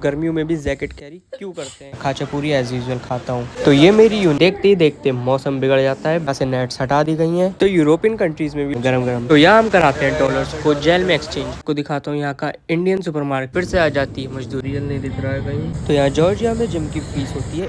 गर्मियों में भी जैकेट कैरी क्यों करते हैं। खाचापुरी एज यूजुअल खाता हूँ। तो ये मेरी देखते ही देखते मौसम बिगड़ जाता है। बस नेट्स हटा दी गई हैं। तो यूरोपियन कंट्रीज में भी गरम गरम। तो यहाँ हम कराते हैं डॉलर्स को जेल में एक्सचेंज। को दिखाता हूँ यहाँ का इंडियन सुपरमार्केट। फिर से आ जाती है मजदूरी नहीं दिख रहा है कहीं। तो यहाँ जॉर्जिया में जिम की फीस होती है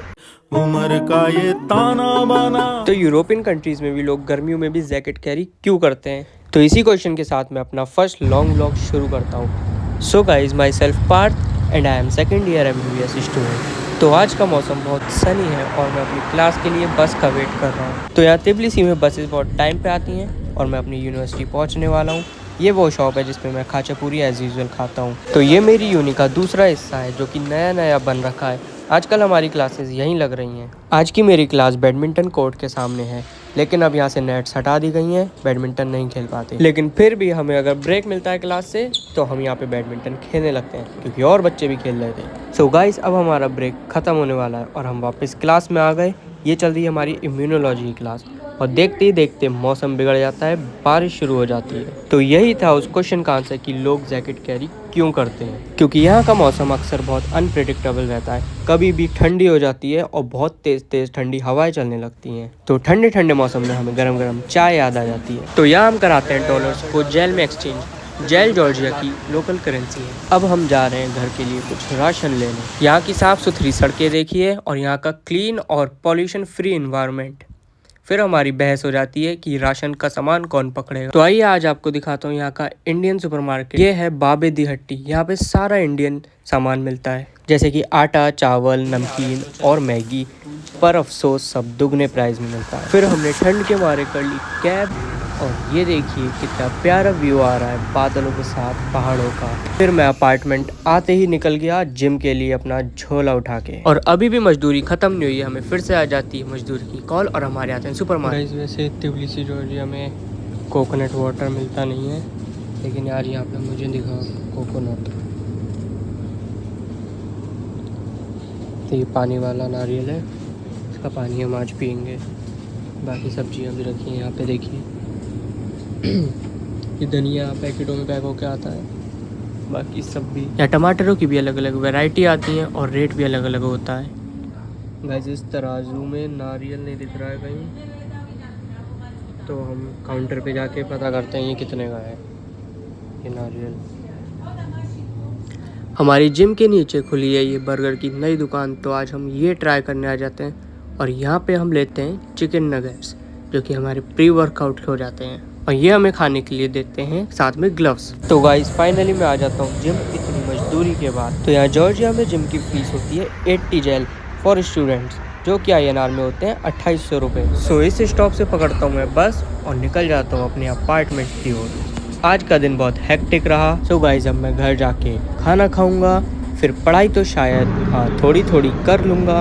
उम्र का ये ताना बाना। तो यूरोपियन कंट्रीज में भी लोग गर्मियों में भी जैकेट कैरी क्यों करते हैं। तो इसी क्वेश्चन के साथ मैं अपना फर्स्ट लॉन्ग व्लॉग शुरू करता हूँ। So guys, myself Parth and I am second year MBBS student. तो आज का मौसम बहुत सनी है और मैं अपनी क्लास के लिए बस का वेट कर रहा हूँ। तो यहाँ तिबलिसी में बसेस बहुत टाइम पे आती हैं और मैं अपनी यूनिवर्सिटी पहुँचने वाला हूँ। ये वो शॉप है जिसमें मैं खाचापुरी एज यूजुअल खाता हूँ। तो ये मेरी यूनि का दूसरा हिस्सा है जो कि नया नया बन रखा है। आजकल हमारी क्लासेस यहीं लग रही हैं। आज की मेरी क्लास बैडमिंटन कोर्ट के सामने है, लेकिन अब यहाँ से नेट्स हटा दी गई हैं। बैडमिंटन नहीं खेल पाते, लेकिन फिर भी हमें अगर ब्रेक मिलता है क्लास से तो हम यहाँ पे बैडमिंटन खेलने लगते हैं क्योंकि और बच्चे भी खेल रहे थे। सो गाइस, अब हमारा ब्रेक खत्म होने वाला है और हम वापस क्लास में आ गए। ये चल रही है हमारी इम्यूनोलॉजी की क्लास और देखते ही देखते मौसम बिगड़ जाता है, बारिश शुरू हो जाती है। तो यही था उस क्वेश्चन का आंसर कि लोग जैकेट कैरी क्यों करते हैं। क्योंकि यहाँ का मौसम अक्सर बहुत अनप्रेडिक्टेबल रहता है। कभी भी ठंडी हो जाती है और बहुत तेज तेज ठंडी हवाएं चलने लगती हैं। तो ठंडे ठंडे मौसम में हमें गरम गरम चाय याद आ जाती है। तो यहाँ हम कराते हैं डॉलर्स को जेल में एक्सचेंज। जेल जॉर्जिया की लोकल करेंसी है। अब हम जा रहे हैं घर के लिए कुछ राशन लेने। यहाँ की साफ सुथरी सड़कें देखिए और यहाँ का क्लीन और पॉल्यूशन फ्री इन्वायरमेंट। फिर हमारी बहस हो जाती है कि राशन का सामान कौन पकड़ेगा। तो आइए आज आपको दिखाता हूँ यहाँ का इंडियन सुपरमार्केट। ये है बाबे दी हट्टी। यहाँ पे सारा इंडियन सामान मिलता है, जैसे कि आटा, चावल, नमकीन और मैगी। पर अफसोस सब दुगने प्राइस में मिलता है। फिर हमने ठंड के मारे कर ली कैब और ये देखिए कितना प्यारा व्यू आ रहा है बादलों के साथ पहाड़ों का। फिर मैं अपार्टमेंट आते ही निकल गया जिम के लिए अपना झोला उठा के। और अभी भी मजदूरी खत्म नहीं हुई है, हमें फिर से आ जाती है मजदूरी की कॉल और हमारे आते हैं सुपरमार्केट। वैसे तिबलिसी जॉर्जिया में कोकोनट वाटर मिलता नहीं है, लेकिन यार यहाँ पे मुझे दिखा कोकोनट। तो ये पानी वाला नारियल है, इसका पानी हम आज पियेंगे। बाकी सब्जियाँ भी रखी हैं यहाँ पे देखिए। ये धनिया पैकेटों में पैक होके आता है। बाकी सब भी, या टमाटरों की भी अलग अलग वैरायटी आती हैं और रेट भी अलग अलग होता है। गाइस, इस तराजू में नारियल नहीं दिख रहा है कहीं, तो हम काउंटर पे जाके पता करते हैं ये कितने का है ये नारियल। हमारी जिम के नीचे खुली है ये बर्गर की नई दुकान। तो आज हम ये ट्राई करने आ जाते हैं और यहाँ पे हम लेते हैं चिकन नगेट्स, जो कि हमारे प्री वर्कआउट हो जाते हैं और ये हमें खाने के लिए देते हैं साथ में ग्लव्स। तो गाइस, फाइनली मैं आ जाता हूँ जिम इतनी मजदूरी के बाद। तो यहाँ जॉर्जिया में जिम की फीस होती है 80 जेल फॉर स्टूडेंट्स, जो कि INR में होते हैं 2800 रुपये। सो इस स्टॉप से पकड़ता हूँ मैं बस और निकल जाता हूँ अपने अपार्टमेंट की ओर। आज का दिन बहुत हेक्टिक रहा। सो गाइस, अब मैं घर जाके खाना खाऊंगा, फिर पढ़ाई तो शायद थोड़ी थोड़ी कर लूँगा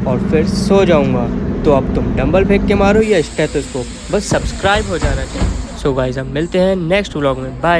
और फिर सो जाऊँगा। तो अब तुम डंबल फेंक के मारो या स्टेथोस्कोप, बस सब्सक्राइब हो जाना चाहिए। सो गाइस, हम मिलते हैं नेक्स्ट व्लॉग में। बाय।